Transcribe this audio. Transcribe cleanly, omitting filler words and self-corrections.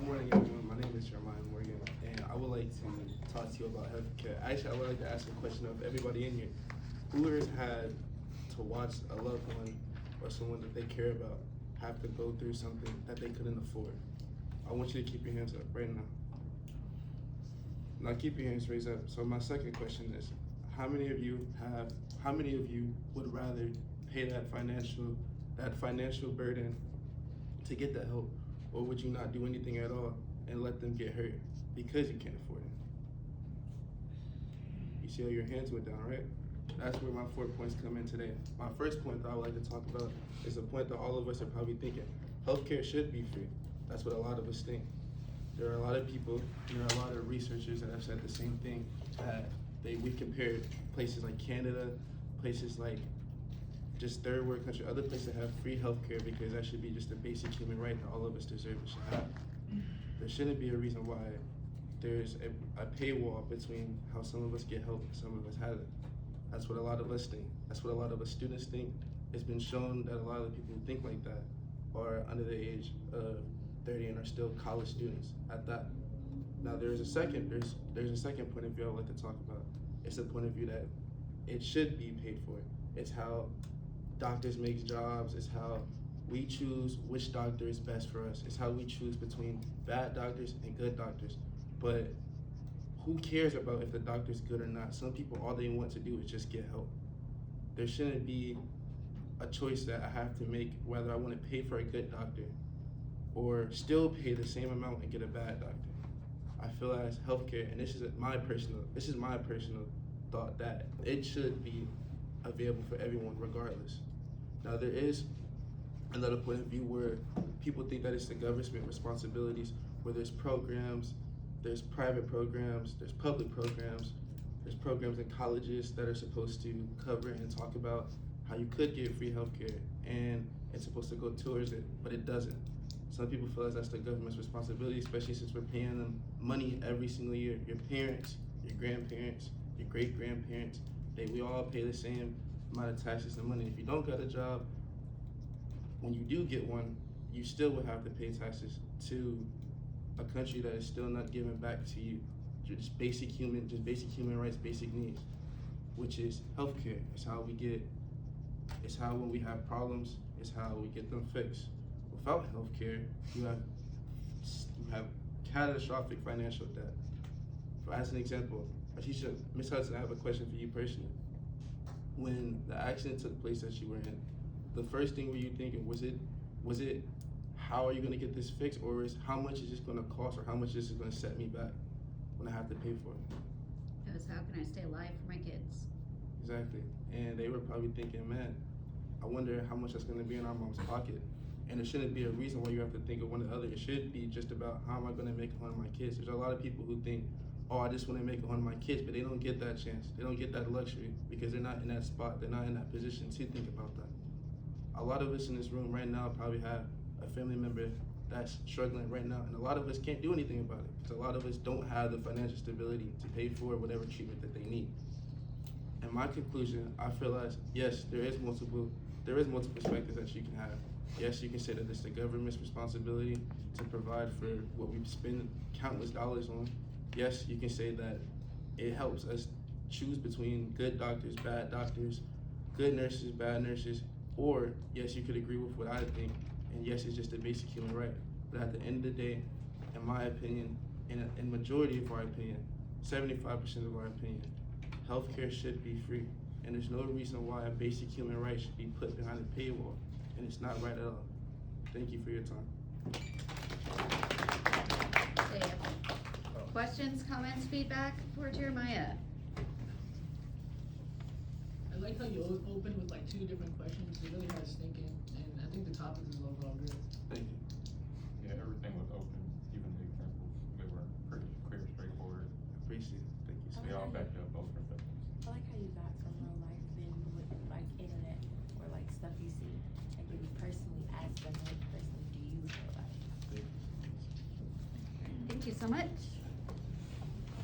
Good morning, everyone. My name is Jeremiah Morgan, and I would like to talk to you about healthcare. Actually, I would like to ask a question of everybody in here. Who has had to watch a loved one or someone that they care about have to go through something that they couldn't afford? I want you to keep your hands up right now. Now keep your hands raised up. So my second question is, how many of you would rather pay that financial burden to get that help, or would you not do anything at all and let them get hurt because you can't afford it? You see how your hands went down, right? That's where my 4 points come in today. My first point that I would like to talk about is a point that all of us are probably thinking. Healthcare should be free. That's what a lot of us think. There are a lot of people, there are a lot of researchers that have said the same thing, that we compared places like Canada, places like just third world country, other places that have free healthcare, because that should be just a basic human right that all of us deserve and should have. There shouldn't be a reason why there's a paywall between how some of us get help and some of us haven't. That's what a lot of us think. That's what a lot of us students think. It's been shown that a lot of the people who think like that are under the age of 30 and are still college students at that. Now there's a second point of view I would like to talk about. It's the point of view that it should be paid for. It's how doctors make jobs. It's how we choose which doctor is best for us. It's how we choose between bad doctors and good doctors. But who cares about if the doctor's good or not? Some people, all they want to do is just get help. There shouldn't be a choice that I have to make whether I want to pay for a good doctor or still pay the same amount and get a bad doctor. I feel as healthcare, and this is my personal thought, that it should be available for everyone regardless. Now there is another point of view where people think that it's the government responsibilities, where there's programs, there's private programs, there's public programs, there's programs in colleges that are supposed to cover and talk about how you could get free healthcare, and it's supposed to go towards it, but it doesn't. Some people feel as that's the government's responsibility, especially since we're paying them money every single year. Your parents, your grandparents, your great-grandparents, we all pay the same amount of taxes and money. If you don't got a job, when you do get one, you still would have to pay taxes to a country that is still not giving back to you just basic human rights, basic needs, which is healthcare. It's how when we have problems, it's how we get them fixed. Without healthcare, you have catastrophic financial debt. For as an example, Ms. Hudson, I have a question for you personally. When the accident took place that you were in, the first thing were you thinking, was it how are you going to get this fixed, or is how much is this going to cost, or how much is this going to set me back when I have to pay for it? It was, how can I stay alive for my kids? Exactly. And they were probably thinking, man, I wonder how much that's going to be in our mom's pocket. And it shouldn't be a reason why you have to think of one or the other. It should be just about how am I going to make it home to my kids. There's a lot of people who think, oh, I just want to make it home to my kids, but they don't get that chance. They don't get that luxury because they're not in that spot. They're not in that position to think about that. A lot of us in this room right now probably have a family member that's struggling right now, and a lot of us can't do anything about it because a lot of us don't have the financial stability to pay for whatever treatment that they need. In my conclusion, I feel as, yes, there is multiple perspectives that you can have. Yes, you can say that it's the government's responsibility to provide for what we spend countless dollars on. Yes, you can say that it helps us choose between good doctors, bad doctors, good nurses, bad nurses, or yes, you could agree with what I think, and yes, it's just a basic human right. But at the end of the day, in my opinion, in majority of our opinion, 75% of our opinion, healthcare should be free, and there's no reason why a basic human right should be put behind a paywall, and it's not right at all. Thank you for your time. Questions, comments, feedback for Jeremiah? I like how you opened with like 2 different questions. It really has thinking, and I think the topic is overall good. Thank you. Yeah, everything was open, even the examples, they were pretty clear, straightforward. Appreciate it. Thank you, sir. They all backed up